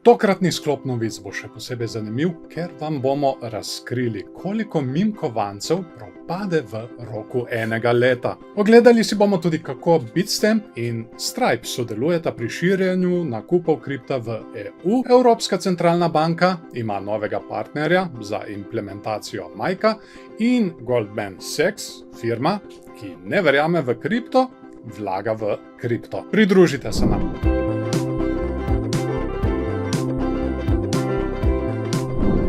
Tokratni sklop novic bo še posebej zanimiv, ker vam bomo razkrili, koliko meme kovancev propade v roku enega leta. Ogledali si bomo tudi, kako Bitstamp in Stripe sodelujeta pri širjenju nakupov kripta v EU. Evropska centralna banka ima novega partnerja za implementacijo Maika in Goldman Sachs, firma, ki ne verjame v kripto, vlaga v kripto. Pridružite se nam.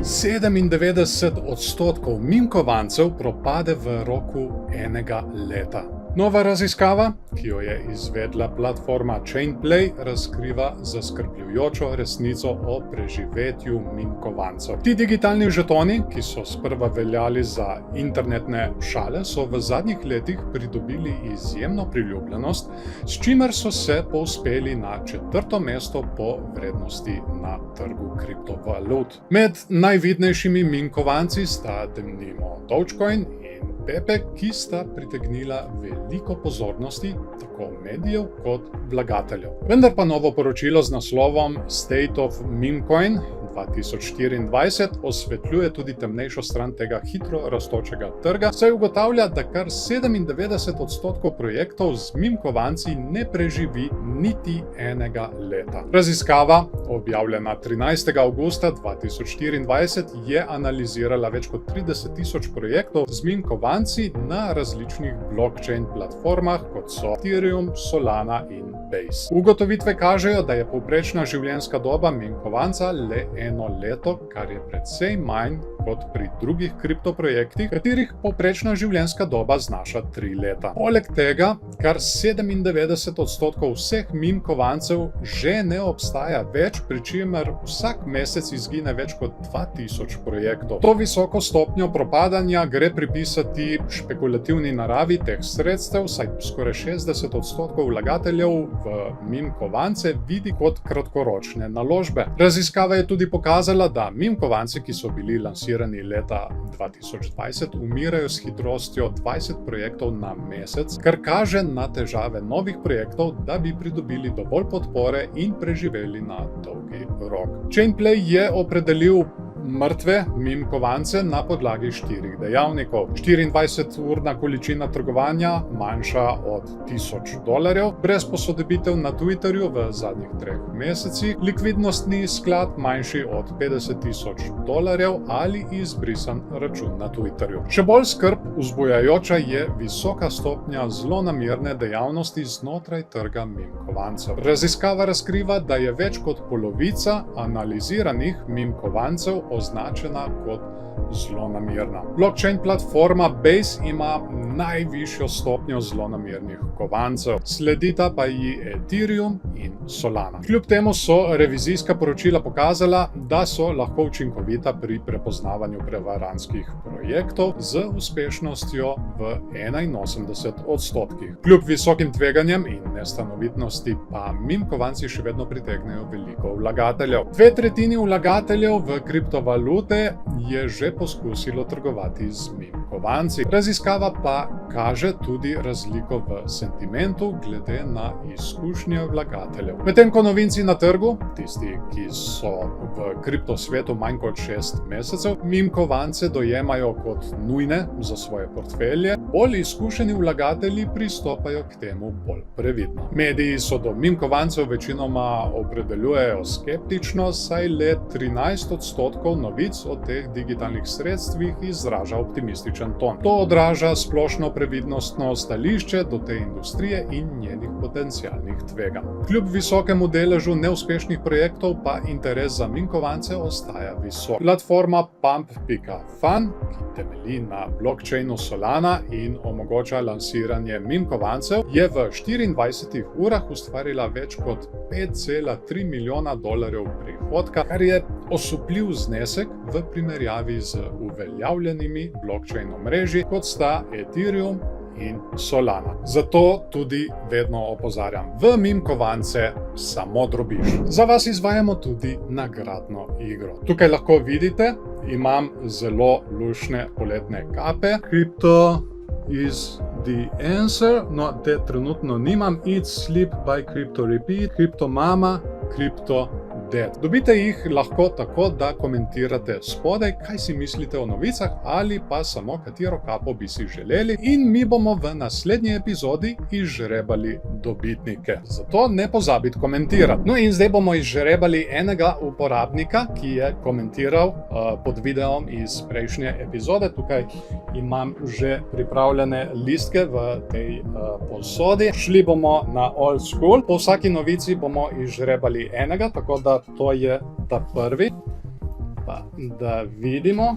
97% meme kovancev propade v roku enega leta. Nova raziskava, ki jo je izvedla platforma Chainplay, razkriva zaskrbljujočo resnico o preživetju meme kovancev. Ti digitalni žetoni, ki so sprva veljali za internetne šale, so v zadnjih letih pridobili izjemno priljubljenost, s čimer so se povzpeli na 4. mesto po vrednosti na trgu kriptovalut. Med najvidnejšimi meme kovanci sta denimo Dogecoin in Pepe, ki sta pritegnila veliko pozornosti tako medijev kot vlagateljev. Vendar pa novo poročilo z naslovom State of Memecoin 2024 osvetljuje tudi temnejšo stran tega hitro rastočega trga, saj ugotavlja, da kar 97% projektov z meme kovanci ne preživi niti enega leta. Raziskava, objavljena 13. avgusta 2024, je analizirala več kot 30.000 projektov z meme kovanci na različnih blockchain platformah, kot so Ethereum, Solana in Base. Ugotovitve kažejo, da je povprečna življenjska doba meme kovanca le eno leto, kar je precej manj kot pri drugih kriptoprojektih, katerih povprečna življenjska doba znaša 3 leta. Poleg tega, kar 97% vseh meme kovancev že ne obstaja več, pri čemer vsak mesec izgine več kot 2000 projektov. To visoko stopnjo propadanja gre pripisati špekulativni naravi teh sredstev, saj skoraj 60% vlagateljev v meme kovance vidi kot kratkoročne naložbe. Raziskava je tudi pokazala, da meme kovanci, ki so bili lansirani leta 2020, umirajo s hitrostjo 20 projektov na mesec, kar kaže na težave novih projektov, da bi pridobili dovolj podpore in preživeli na dolgi rok. Chainplay je opredelil mrtve meme kovance na podlagi 4 dejavnikov. 24-urna količina trgovanja manjša od $1000, brez posodobitev na Twitterju v zadnjih 3 mesecih, likvidnostni sklad manjši od $50,000 ali izbrisan račun na Twitterju. Še bolj skrb vzbujajoča je visoka stopnja zlonamerne dejavnosti znotraj trga meme kovancev. Raziskava razkriva, da je več kot polovica analiziranih meme kovancev označena kot zlonamerna. Blockchain platforma Base ima najvišjo stopnjo zlonamernih kovancev, sledita pa ji Ethereum in Solana. Kljub temu so revizijska poročila pokazala, da so lahko učinkovita pri prepoznavanju prevarantskih projektov z uspešnostjo v 81%. Kljub visokim tveganjem in nestanovitnosti pa meme kovanci še vedno pritegnejo veliko vlagateljev. 2/3 vlagateljev v kriptovalute je že poskusilo trgovati z meme kovanci. Raziskava pa kaže tudi razliko v sentimentu glede na izkušnje vlagateljev. Medtem ko novinci na trgu, tisti, ki so v kriptosvetu manj kot 6 mesecev, meme kovance dojemajo kot nujne za svoje portfelje, bolj izkušeni vlagatelji pristopajo k temu bolj previdno. Mediji so do meme kovancev večinoma opredeljujejo skeptično, saj le 13% novic o teh digitalnih sredstvih izraža optimističen ton. To odraža splošno previdnostno stališče do te industrije in njenih potencialnih tveganj. Kljub visokemu deležu neuspešnih projektov pa interes za meme kovance ostaja visok. Platforma Pump.fun, ki temelji na blockchainu Solana in omogoča lansiranje meme kovancev, je v 24 urah ustvarila več kot $5,3 milijona prihodka, kar je osupljiv znesek v primerjavi z uveljavljenimi blockchain omrežji, kot sta Ethereum in Solana. Zato tudi vedno opozarjam, v meme kovance samo drobiž. Za vas izvajamo tudi nagradno igro. Tukaj lahko vidite, imam zelo luštne poletne kape. Crypto is the answer. No, te trenutno nimam. Eat, Sleep by Crypto Repeat, Crypto Mama, Crypto update. Dobite jih lahko tako, da komentirate spodaj, kaj si mislite o novicah ali pa samo katero kapo bi si želeli, in mi bomo v naslednji epizodi izžrebali dobitnike. Zato ne pozabite komentirati. No in zdaj bomo izžrebali enega uporabnika, ki je komentiral pod videom iz prejšnje epizode. Tukaj imam že pripravljene listke v tej posodi. Šli bomo na old school. Po vsaki novici bomo izžrebali enega, tako da to je ta prvi. Pa da vidimo.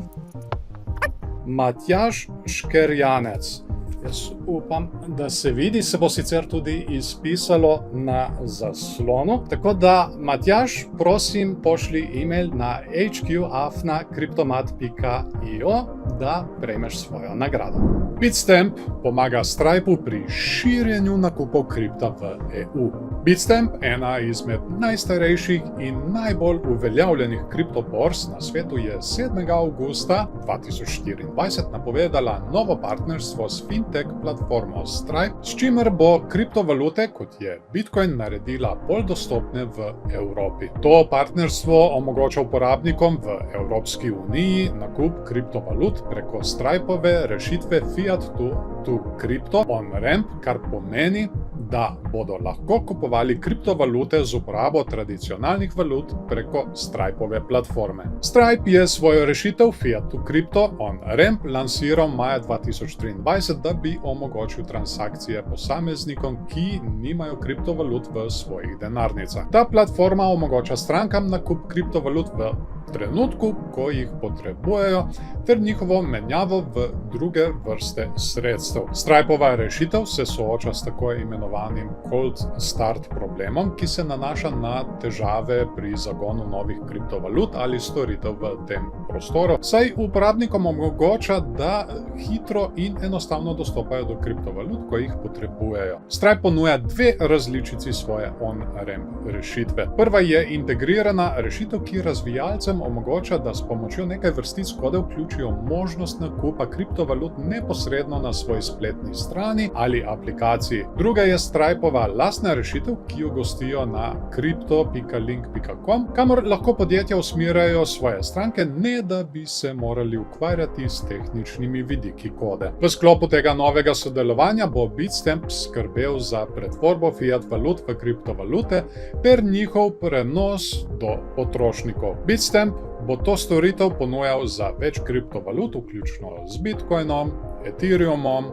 Matjaž Škerjanec. Jaz upam, da se vidi, se bo sicer tudi izpisalo na zaslonu. Tako da, Matjaž, prosim, pošli e-mail na hq@cryptomat.io, da prejmeš svojo nagrado. Bitstamp pomaga Stripeu pri širjenju nakupov kripta v EU. Bitstamp, ena izmed najstarejših in najbolj uveljavljenih kriptoborz na svetu, je 7. avgusta 2024 napovedala novo partnerstvo s fintech platformo Stripe, s čimer bo kriptovalute, kot je Bitcoin, naredila bolj dostopne v Evropi. To partnerstvo omogoča uporabnikom v Evropski uniji nakup kriptovalut preko Stripeove rešitve Fiat2Crypto on-ramp, kar pomeni, da bodo lahko kupovali kriptovalute z uporabo tradicionalnih valut preko Stripeove platforme. Stripe je svojo rešitev Fiat2Crypto on-ramp lansiral maja 2023, da bi omogočil transakcije posameznikom, ki nimajo kriptovalut v svojih denarnicah. Ta platforma omogoča strankam nakup kriptovalut v trenutku, ko jih potrebujejo, ter njihovo menjavo v druge vrste sredstev. Stripeova rešitev se sooča s tako imenovanim cold start problemom, ki se nanaša na težave pri zagonu novih kriptovalut ali storitev v tem prostoru, saj uporabnikom omogoča, da hitro in enostavno dostopajo do kriptovalut, ko jih potrebujejo. Stripe ponuja dve različici svoje on-ramp rešitve. Prva je integrirana rešitev, ki razvijalcem omogoča, da s pomočjo nekaj vrstic kode vključijo možnost nakupa kriptovalut neposredno na svoji spletni strani ali aplikaciji. Druga je Stripeova lastna rešitev, ki jo gostijo na crypto.link.com, kamor lahko podjetja usmerjajo svoje stranke, ne da bi se morali ukvarjati s tehničnimi vidiki kode. V sklopu tega novega sodelovanja bo Bitstamp skrbel za pretvorbo fiat valut v kriptovalute ter njihov prenos do potrošnikov. Bitstamp bo to storitev ponujal za več kriptovalut, vključno z Bitcoinom, Ethereumom,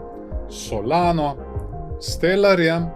Solano, Stellarjem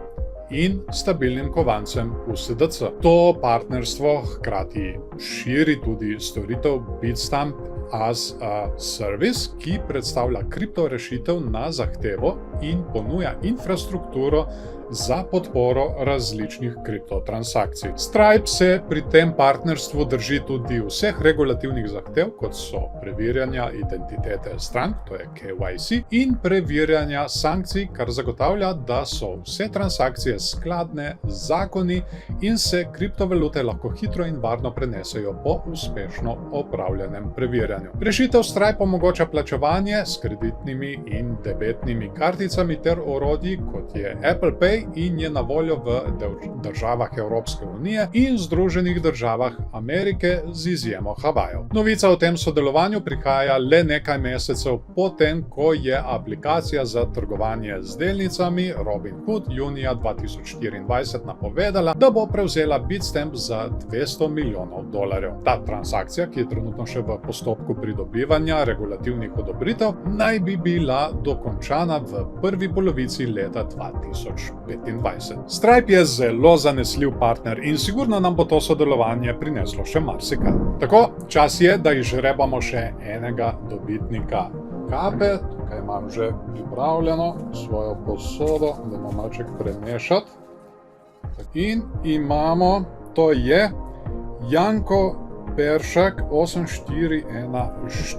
in stabilnim kovancem USDC. To partnerstvo hkrati širi tudi storitev Bitstamp as a Service, ki predstavlja kriptorešitev na zahtevo in ponuja infrastrukturo za podporo različnih kriptotransakcij. Stripe se pri tem partnerstvu drži tudi vseh regulativnih zahtev, kot so preverjanja identitete strank, to je KYC, in preverjanja sankcij, kar zagotavlja, da so vse transakcije skladne z zakoni in se kriptovalute lahko hitro in varno prenesejo po uspešno opravljenem preverjanju. Rešitev Stripe omogoča plačevanje s kreditnimi in debetnimi karticami ter orodji, kot je Apple Pay, in je na voljo v državah Evropske unije in Združenih državah Amerike z izjemo Havajev. Novica o tem sodelovanju prihaja le nekaj mesecev potem, ko je aplikacija za trgovanje z delnicami Robinhood junija 2024 napovedala, da bo prevzela Bitstamp za $200 milijonov. Ta transakcija, ki je trenutno še v postopku pridobivanja regulativnih odobritev, naj bi bila dokončana v prvi polovici leta 2025. Stripe je zelo zanesljiv partner in sigurno nam bo to sodelovanje prineslo še marsikaj. Tako, čas je, da izžrebamo še enega dobitnika kape. Tukaj imam že pripravljeno svojo posodo, da bomo malček premešati. In imamo, to je Janko Peršak 8414,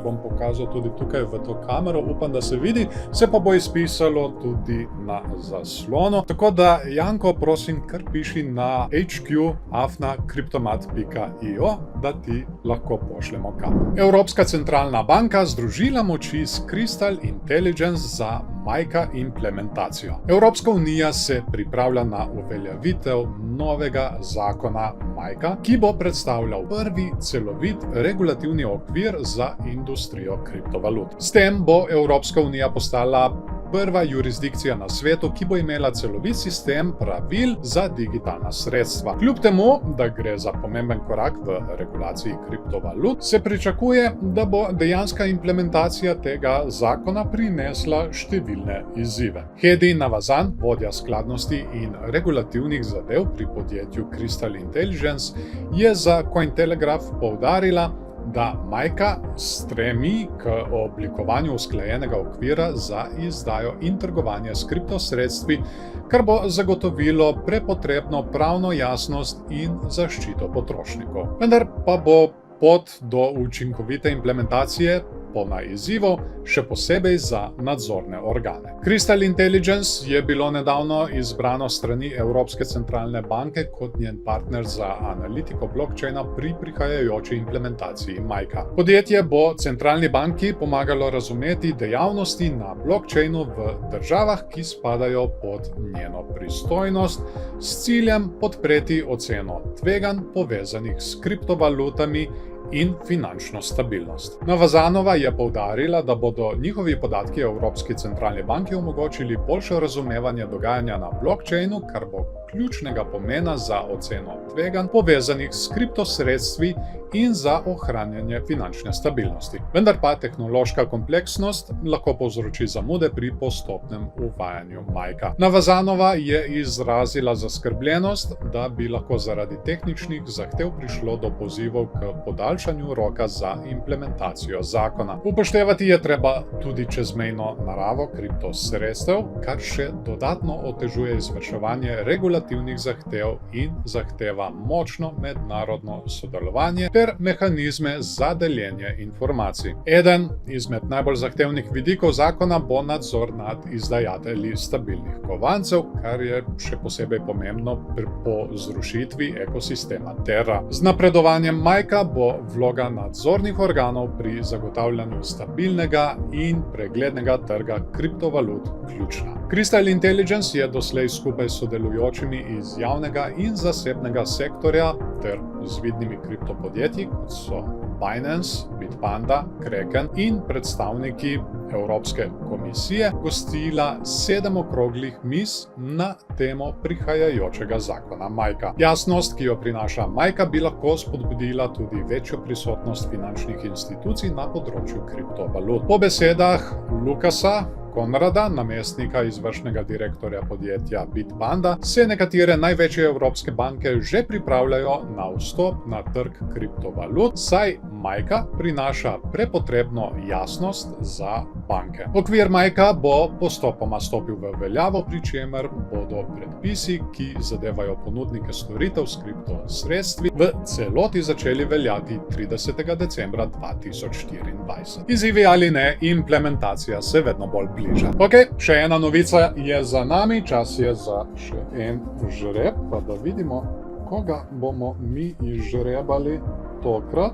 bom pokazal tudi tukaj v to kamero, upam, da se vidi, se pa bo izpisalo tudi na zaslonu. Tako da, Janko, prosim, kar piši na hq@cryptomat.io, da ti lahko pošljemo kapo. Evropska centralna banka združila moči s Crystal Intelligence za MiCA implementacijo. Evropska unija se pripravlja na uveljavitev novega zakona MiCA, ki bo predstavljal prvi celovit regulativni okvir za industrijo kriptovalut. S tem bo Evropska unija postala prva jurisdikcija na svetu, ki bo imela celovit sistem pravil za digitalna sredstva. Kljub temu, da gre za pomemben korak v regulaciji kriptovalut, se pričakuje, da bo dejanska implementacija tega zakona prinesla številne izzive. Hedi Navazan, vodja skladnosti in regulativnih zadev pri podjetju Crystal Intelligence, je za Cointelegraph poudarila, da MiCA stremi k oblikovanju usklajenega okvira za izdajo in trgovanje s kriptosredstvi, kar bo zagotovilo prepotrebno pravno jasnost in zaščito potrošnikov. Vendar pa bo pot do učinkovite implementacije polna izzivov, še posebej za nadzorne organe. Crystal Intelligence je bilo nedavno izbrano strani Evropske centralne banke kot njen partner za analitiko blockchaina pri prihajajoči implementaciji MiCA. Podjetje bo centralni banki pomagalo razumeti dejavnosti na blockchainu v državah, ki spadajo pod njeno pristojnost, s ciljem podpreti oceno tveganj povezanih s kriptovalutami in finančno stabilnost. Navazanova je poudarila, da bodo njihovi podatki Evropski centralni banki omogočili boljše razumevanje dogajanja na blockchainu, kar bo ključnega pomena za oceno tveganj povezanih s kriptosredstvi in za ohranjanje finančne stabilnosti. Vendar pa tehnološka kompleksnost lahko povzroči zamude pri postopnem uvajanju MiCA. Navazanova je izrazila zaskrbljenost, da bi lahko zaradi tehničnih zahtev prišlo do pozivov k podaljšanju roka za implementacijo zakona. Upoštevati je treba tudi čezmejno naravo kriptosredstev, kar še dodatno otežuje izvrševanje regulativnih zahtev in zahteva močno mednarodno sodelovanje ter mehanizme za deljenje informacij. Eden izmed najbolj zahtevnih vidikov zakona bo nadzor nad izdajatelji stabilnih kovancev, kar je še posebej pomembno po zrušitvi ekosistema Terra. Z napredovanjem MiCA bo vloga nadzornih organov pri zagotavljanju stabilnega in preglednega trga kriptovalut ključna. Crystal Intelligence je doslej skupaj s sodelujočimi iz javnega in zasebnega sektorja ter z vidnimi kriptopodjetji, kot so Binance, Bitpanda, Kraken in predstavniki Evropske komisije, gostila 7 okroglih miz na temo prihajajočega zakona MiCA. Jasnost, ki jo prinaša MiCA, bi lahko spodbudila tudi večjo prisotnost finančnih institucij na področju kriptovalut. Po besedah Lukasa Konrada, namestnika izvršnega direktorja podjetja Bitpanda, se nekatere največje evropske banke že pripravljajo na vstop na trg kriptovalut, saj MiCA prinaša prepotrebno jasnost za banke. Okvir MiCA bo postopoma stopil v veljavo, pri čemer bodo predpisi, ki zadevajo ponudnike storitev s kriptosredstvi, v celoti začeli veljati 30. decembra 2024. Izzivi ali ne, implementacija se vedno bolj bliža. Ok, še ena novica je za nami, čas je za še en žreb, pa da vidimo, koga bomo mi izžrebali tokrat.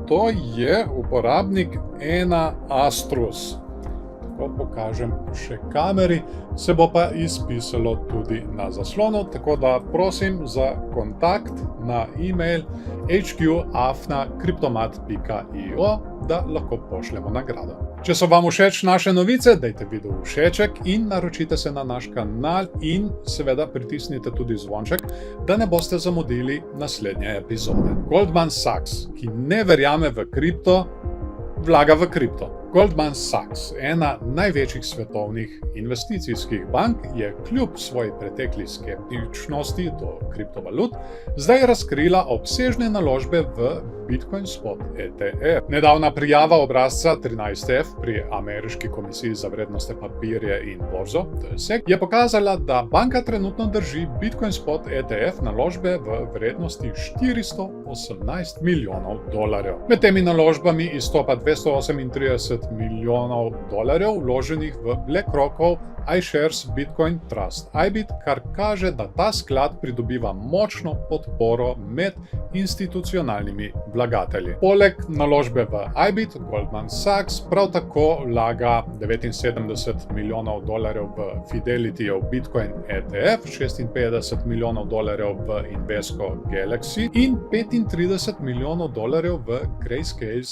To je uporabnik Ena Astrus. Tako pokažem še kameri, se bo pa izpisalo tudi na zaslonu, tako da prosim za kontakt na e-mail hq@cryptomat.io, da lahko pošljemo nagrado. Če so vam všeč naše novice, dajte video všeček in naročite se na naš kanal in seveda pritisnite tudi zvonček, da ne boste zamudili naslednje epizode. Goldman Sachs, ki ne verjame v kripto, vlaga v kripto. Goldman Sachs, ena največjih svetovnih investicijskih bank, je kljub svoji pretekli skeptičnosti do kriptovalut zdaj razkrila obsežne naložbe v Bitcoin Spot ETF. Nedavna prijava obrazca 13F pri Ameriški komisiji za vrednostne papirje in borzo, SEC, je pokazala, da banka trenutno drži Bitcoin Spot ETF naložbe v vrednosti $418 milijonov. Med temi naložbami izstopa $238 milijonov vloženih v BlackRockov iShares Bitcoin Trust IBIT, kar kaže, da ta sklad pridobiva močno podporo med institucionalnimi vlagatelji. vlagatelji. Poleg naložbe v IBIT, Goldman Sachs prav tako vlaga $79 milijonov v Fidelityjev Bitcoin ETF, $56 milijonov v Invesco Galaxy in $35 milijonov v Grayscale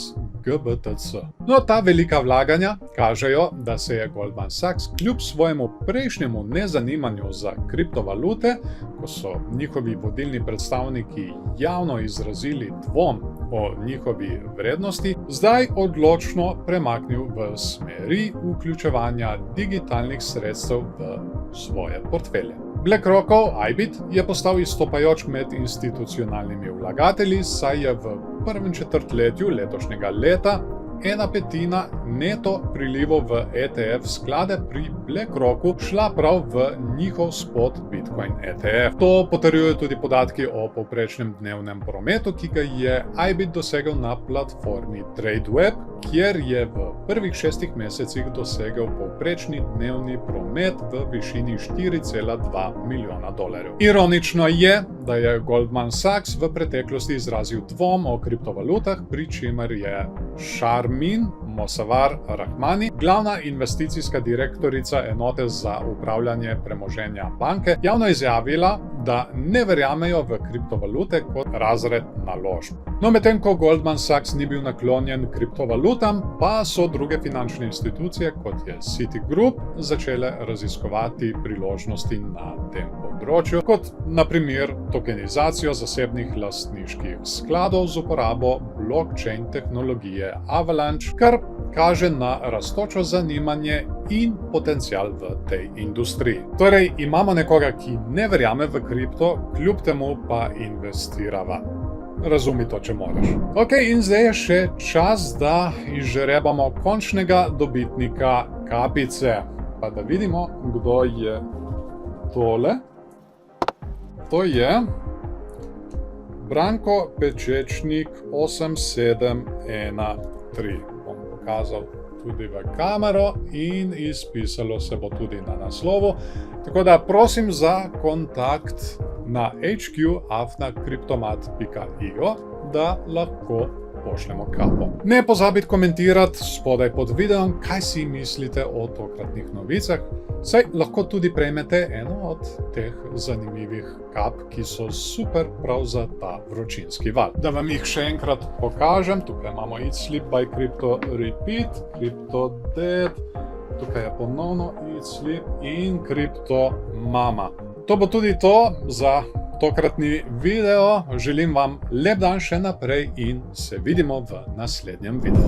GBTC. No, ta velika vlaganja kažejo, da se je Goldman Sachs kljub svojemu prejšnjemu nezanimanju za kriptovalute, ko so njihovi vodilni predstavniki javno izrazili dvom o njihovi vrednosti, zdaj odločno premaknil v smeri vključevanja digitalnih sredstev v svoje portfelje. BlackRockov IBIT je postal izstopajoč med institucionalnimi vlagatelji, saj je v prvem četrtletju letošnjega leta 1/5 neto prilivov v ETF sklade pri BlackRocku šla prav v njihov spot Bitcoin ETF. To potrjujejo tudi podatki o povprečnem dnevnem prometu, ki ga je IBIT dosegel na platformi Tradeweb, kjer je v prvih 6 mesecih dosegel povprečni dnevni promet v višini $4,2 milijona. Ironično je, da je Goldman Sachs v preteklosti izrazil dvom o kriptovalutah, pri čemer je Sharmin Mossavar Rahmani, glavna investicijska direktorica enote za upravljanje premoženja banke, javno izjavila, da ne verjamejo v kriptovalute kot razred naložb. No, medtem ko Goldman Sachs ni bil naklonjen kriptovalutam, pa so druge finančne institucije, kot je Citigroup, začele raziskovati priložnosti na tem področju, kot na primer tokenizacijo zasebnih lastniških skladov z uporabo blockchain tehnologije Avalanche, kar kaže na rastočo zanimanje in potencial v tej industriji. Torej, imamo nekoga, ki ne verjame v kripto, kljub temu pa investirava. Razumi to, če moraš. Ok, in zdaj je še čas, da izžrebamo končnega dobitnika kapice. Pa da vidimo, kdo je tole. To je Branko Pečečnik 8713. Bom pokazal tudi v kamero in izpisalo se bo tudi na naslovu. Tako da prosim za kontakt na hq@cryptomat.io, da lahko pošljemo kapo. Ne pozabite komentirati spodaj pod videom, kaj si mislite o tokratnih novicah. Saj lahko tudi prejmete eno od teh zanimivih kap, ki so super prav za ta vročinski val. Da vam jih še enkrat pokažem, tukaj imamo Eat Sleep by Crypto Repeat, CryptoDead, tukaj je ponovno Eat Sleep in CryptoMama. To bo tudi to za tokratni video. Želim vam lep dan še naprej in se vidimo v naslednjem videu.